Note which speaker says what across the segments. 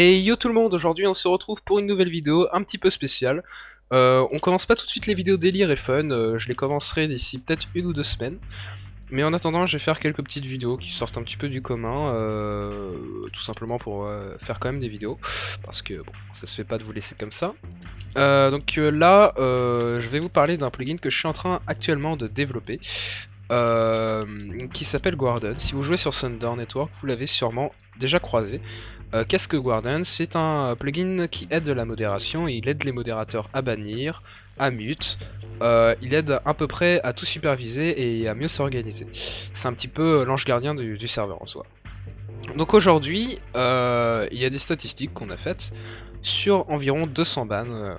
Speaker 1: Et yo tout le monde, aujourd'hui on se retrouve pour une nouvelle vidéo un petit peu spéciale. On commence pas tout de suite les vidéos délire et fun, je les commencerai d'ici peut-être 1 ou 2 semaines. Mais en attendant, je vais faire quelques petites vidéos qui sortent un petit peu du commun, tout simplement pour faire quand même des vidéos, parce que bon, ça se fait pas de vous laisser comme ça. Là, je vais vous parler d'un plugin que je suis en train actuellement de développer, qui s'appelle Guardian. Si vous jouez sur Thunder Network, vous l'avez sûrement déjà croisé. Qu'est-ce que Guardian? C'est un plugin qui aide la modération et il aide les modérateurs à bannir, à mute, il aide à peu près à tout superviser et à mieux s'organiser. C'est un petit peu l'ange gardien du serveur en soi. Donc aujourd'hui, il y a des statistiques qu'on a faites sur environ 200 bans.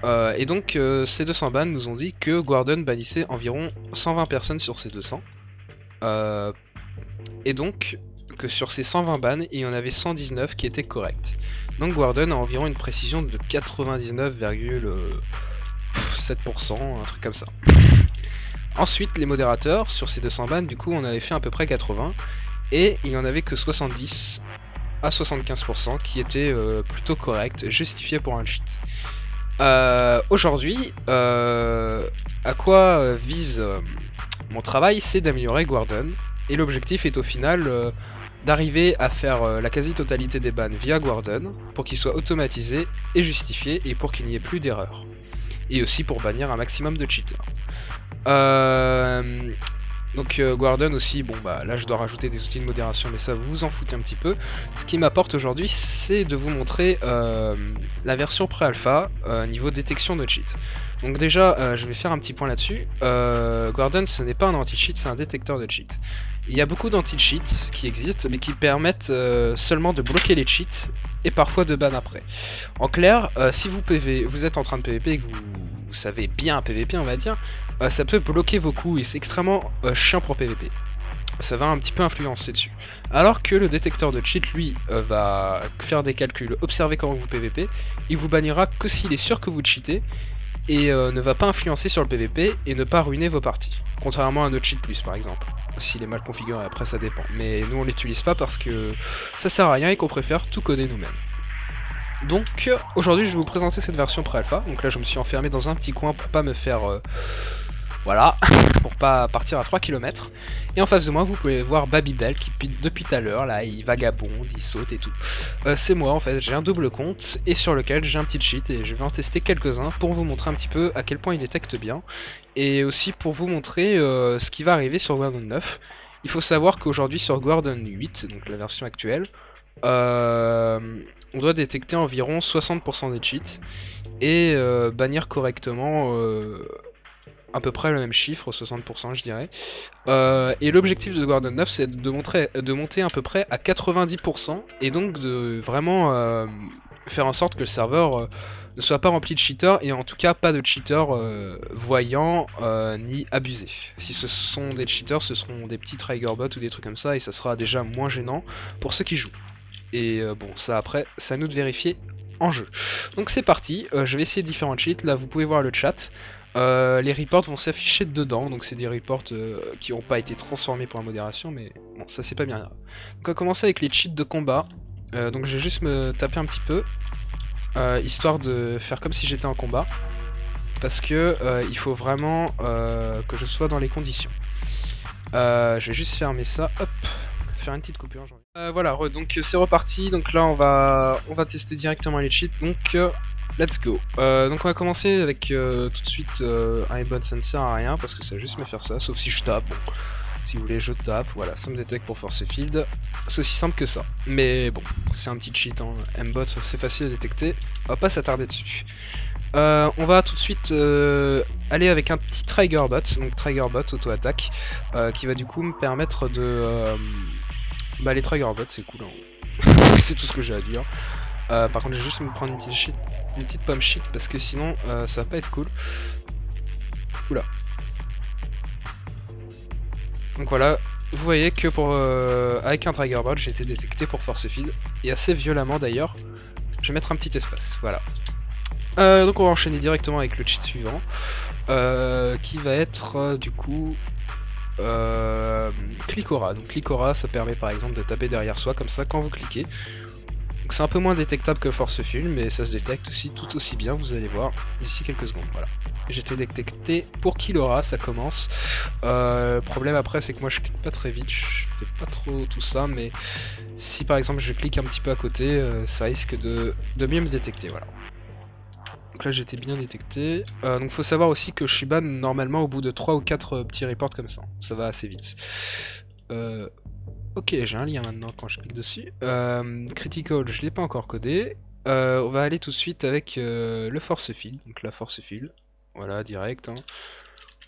Speaker 1: Ces 200 bans nous ont dit que Guardian bannissait environ 120 personnes sur ces 200. Et donc que sur ces 120 bans, il y en avait 119 qui étaient corrects. Donc Guardian a environ une précision de 99,7%, un truc comme ça. Ensuite, les modérateurs, sur ces 200 bans, du coup, on avait fait à peu près 80, et il n'y en avait que 70 à 75% qui étaient plutôt corrects, justifiés pour un cheat. Aujourd'hui, à quoi vise mon travail, c'est d'améliorer Guardian, et l'objectif est au final d'arriver à faire la quasi-totalité des bans via Guardian, pour qu'ils soient automatisés et justifiés, et pour qu'il n'y ait plus d'erreurs. Et aussi pour bannir un maximum de cheaters. Guardian aussi, bon bah là je dois rajouter des outils de modération, mais ça vous vous en foutez un petit peu. Ce qui m'apporte aujourd'hui, c'est de vous montrer la version pré-alpha niveau détection de cheat. Donc déjà, je vais faire un petit point là-dessus. Guardian, ce n'est pas un anti-cheat, c'est un détecteur de cheat. Il y a beaucoup d'anti-cheats qui existent, mais qui permettent seulement de bloquer les cheats et parfois de ban après. En clair, si vous êtes en train de PVP et que vous savez bien PVP, on va dire, ça peut bloquer vos coups et c'est extrêmement chiant pour PVP. Ça va un petit peu influencer dessus. Alors que le détecteur de cheat, lui, va faire des calculs, observer comment vous PVP, il vous bannira que s'il est sûr que vous cheatez et ne va pas influencer sur le PVP et ne pas ruiner vos parties. Contrairement à notre cheat plus par exemple. S'il est mal configuré, après ça dépend. Mais nous on l'utilise pas parce que ça sert à rien et qu'on préfère tout coder nous-mêmes. Donc aujourd'hui je vais vous présenter cette version pré-alpha. Donc là je me suis enfermé dans un petit coin pour pas me faire... voilà, pour pas partir à 3 km. Et en face de moi, vous pouvez voir Babybel qui depuis tout à l'heure, là, il vagabonde, il saute et tout. C'est moi en fait, j'ai un double compte et sur lequel j'ai un petit cheat et je vais en tester quelques-uns pour vous montrer un petit peu à quel point il détecte bien. Et aussi pour vous montrer ce qui va arriver sur Guardian 9. Il faut savoir qu'aujourd'hui sur Guardian 8, donc la version actuelle, on doit détecter environ 60% des cheats et bannir correctement à peu près le même chiffre, 60% je dirais. Et l'objectif de Guardian 9 c'est de monter à peu près à 90% et donc de vraiment faire en sorte que le serveur ne soit pas rempli de cheaters et en tout cas pas de cheaters voyants ni abusés. Si ce sont des cheaters, ce seront des petits triggerbots ou des trucs comme ça et ça sera déjà moins gênant pour ceux qui jouent. Et bon, ça après, c'est à nous de vérifier en jeu. Donc c'est parti, je vais essayer différents cheats. Là vous pouvez voir le chat. Les reports vont s'afficher dedans, donc c'est des reports qui n'ont pas été transformés pour la modération, mais bon, ça c'est pas bien grave. Donc on va commencer avec les cheats de combat. Donc je vais juste me taper un petit peu, histoire de faire comme si j'étais en combat, parce que il faut vraiment que je sois dans les conditions. Je vais juste fermer ça, hop, faire une petite coupure. Voilà, donc c'est reparti. Donc là on va tester directement les cheats. Donc let's go. Donc on va commencer avec tout de suite un aimbot, ça ne sert à rien parce que ça va juste me faire ça, sauf si je tape. Bon, si vous voulez je tape, voilà, ça me détecte pour force field. C'est aussi simple que ça. Mais bon, c'est un petit cheat, hein. Aimbot c'est facile à détecter, on va pas s'attarder dessus. On va tout de suite aller avec un petit triggerbot, donc triggerbot auto-attaque, qui va du coup me permettre de... Bah les triggerbots c'est cool, hein. C'est tout ce que j'ai à dire. Par contre je vais juste me prendre une petite pomme shit parce que sinon ça va pas être cool. Oula. Donc voilà, vous voyez que pour avec un triggerbot j'ai été détecté pour force field et assez violemment d'ailleurs. Je vais mettre un petit espace, voilà. Donc on va enchaîner directement avec le cheat suivant, qui va être du coup Clickora. Donc Clickora ça permet par exemple de taper derrière soi comme ça quand vous cliquez. Donc c'est un peu moins détectable que Force Fuel, mais ça se détecte aussi tout aussi bien, vous allez voir d'ici quelques secondes. Voilà. J'ai été détecté pour Killora, ça commence. Problème après, c'est que moi je clique pas très vite, je fais pas trop tout ça, mais si par exemple je clique un petit peu à côté, ça risque de mieux me détecter. Voilà. Donc là j'étais bien détecté. Donc faut savoir aussi que je suis ban normalement au bout de 3 ou 4 petits reports comme ça. Ça va assez vite. Ok, j'ai un lien maintenant quand je clique dessus. Critical, je l'ai pas encore codé. On va aller tout de suite avec le force field. Donc la force field. Voilà, direct. Hein.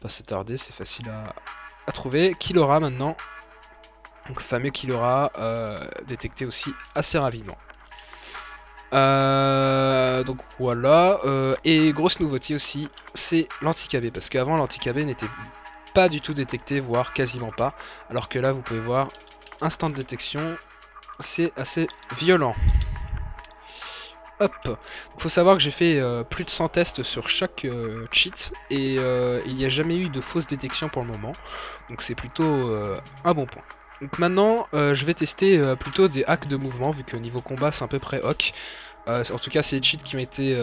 Speaker 1: Pas s'attarder, c'est facile à trouver. Killora maintenant. Donc fameux Killora, détecté aussi assez rapidement. Donc voilà. Et grosse nouveauté aussi, c'est l'anti-KB. Parce qu'avant l'anti-KB n'était pas du tout détecté, voire quasiment pas. Alors que là vous pouvez voir, instant de détection, c'est assez violent. Hop, il faut savoir que j'ai fait plus de 100 tests sur chaque cheat et il n'y a jamais eu de fausse détection pour le moment, donc c'est plutôt un bon point. Donc maintenant je vais tester plutôt des hacks de mouvement vu que niveau combat c'est à peu près hoc. En tout cas c'est les cheats qui ont été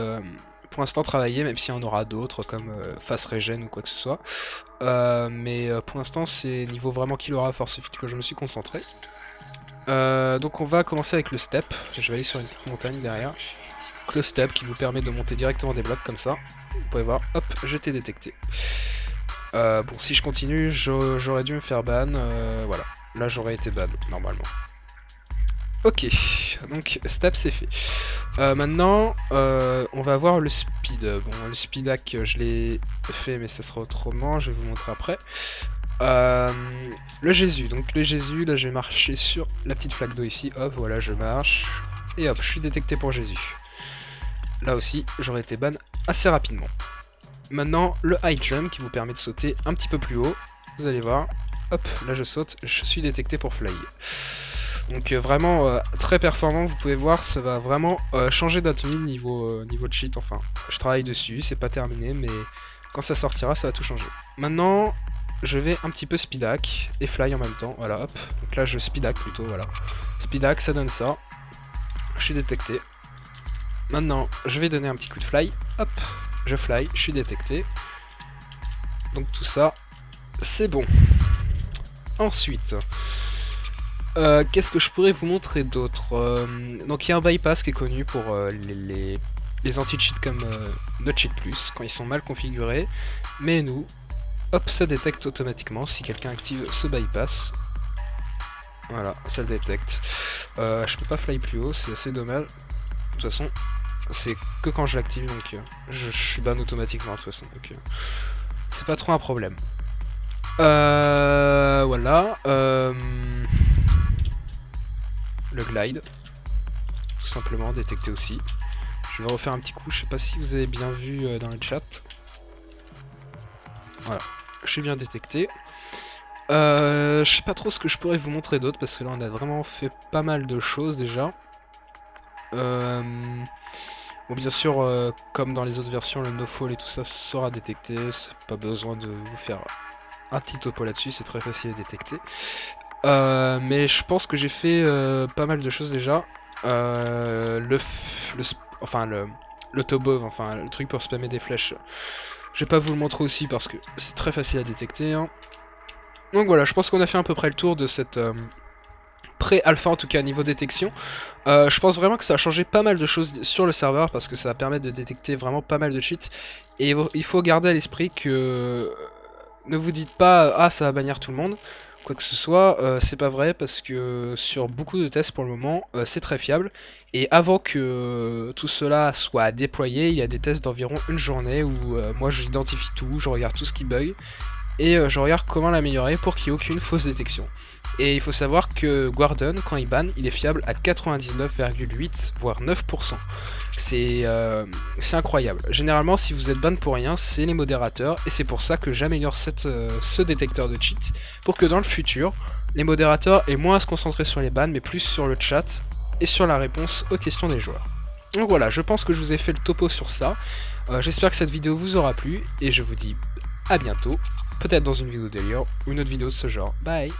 Speaker 1: pour l'instant travaillés, même s'il y en aura d'autres comme face regen ou quoi que ce soit. Mais pour l'instant c'est niveau vraiment Killora force fit que je me suis concentré. Donc on va commencer avec le step, je vais aller sur une petite montagne derrière. Le step qui vous permet de monter directement des blocs comme ça. Vous pouvez voir, hop, j'ai été détecté. Bon, si je continue, j'aurais dû me faire ban. Voilà, là j'aurais été ban normalement. Ok, donc step c'est fait. Maintenant, on va voir le speed. Bon, le speed hack, je l'ai fait, mais ça sera autrement. Je vais vous montrer après. Le Jésus, donc le Jésus, là je vais marcher sur la petite flaque d'eau ici. Hop, voilà, je marche. Et hop, je suis détecté pour Jésus. Là aussi, j'aurais été ban assez rapidement. Maintenant, le high jump qui vous permet de sauter un petit peu plus haut. Vous allez voir. Hop, là je saute, je suis détecté pour fly. Donc vraiment très performant, vous pouvez voir, ça va vraiment changer d'atomy niveau cheat. Enfin, je travaille dessus, c'est pas terminé, mais quand ça sortira, ça va tout changer. Maintenant, je vais un petit peu speed hack et fly en même temps. Voilà, hop. Donc là, je speed hack plutôt, voilà. Speed hack, ça donne ça. Je suis détecté. Maintenant, je vais donner un petit coup de fly. Hop, je fly, je suis détecté. Donc tout ça, c'est bon. Ensuite, qu'est-ce que je pourrais vous montrer d'autre? Donc il y a un bypass qui est connu pour les anti-cheats comme No Cheat Plus, quand ils sont mal configurés. Mais nous, hop, ça détecte automatiquement si quelqu'un active ce bypass. Voilà, ça le détecte. Je peux pas fly plus haut, c'est assez dommage. De toute façon, c'est que quand je l'active, donc je suis ban automatiquement de toute façon, donc c'est pas trop un problème. Voilà. Le glide, tout simplement détecté aussi. Je vais refaire un petit coup, je sais pas si vous avez bien vu dans le chat. Voilà, je suis bien détecté. Je sais pas trop ce que je pourrais vous montrer d'autre parce que là on a vraiment fait pas mal de choses déjà. Bon, bien sûr, comme dans les autres versions, le no-fall et tout ça sera détecté. C'est pas besoin de vous faire un petit topo là-dessus, c'est très facile à détecter. Mais je pense que j'ai fait pas mal de choses déjà. Le tobov, enfin le truc pour spammer des flèches. Je vais pas vous le montrer aussi parce que c'est très facile à détecter. Hein. Donc voilà, je pense qu'on a fait à peu près le tour de cette pré-alpha, en tout cas niveau détection. Je pense vraiment que ça a changé pas mal de choses sur le serveur parce que ça va permettre de détecter vraiment pas mal de cheats. Et il faut garder à l'esprit que ne vous dites pas ah ça va bannir tout le monde. Quoi que ce soit, c'est pas vrai parce que sur beaucoup de tests pour le moment, c'est très fiable. Et avant que tout cela soit déployé, il y a des tests d'environ une journée où moi j'identifie tout, je regarde tout ce qui bug et je regarde comment l'améliorer pour qu'il n'y ait aucune fausse détection. Et il faut savoir que Guardian, quand il banne, il est fiable à 99,8 voire 9%. C'est incroyable. Généralement, si vous êtes ban pour rien, c'est les modérateurs. Et c'est pour ça que j'améliore ce détecteur de cheats. Pour que dans le futur, les modérateurs aient moins à se concentrer sur les bans, mais plus sur le chat et sur la réponse aux questions des joueurs. Donc voilà, je pense que je vous ai fait le topo sur ça. J'espère que cette vidéo vous aura plu. Et je vous dis à bientôt. Peut-être dans une vidéo délire ou une autre vidéo de ce genre. Bye!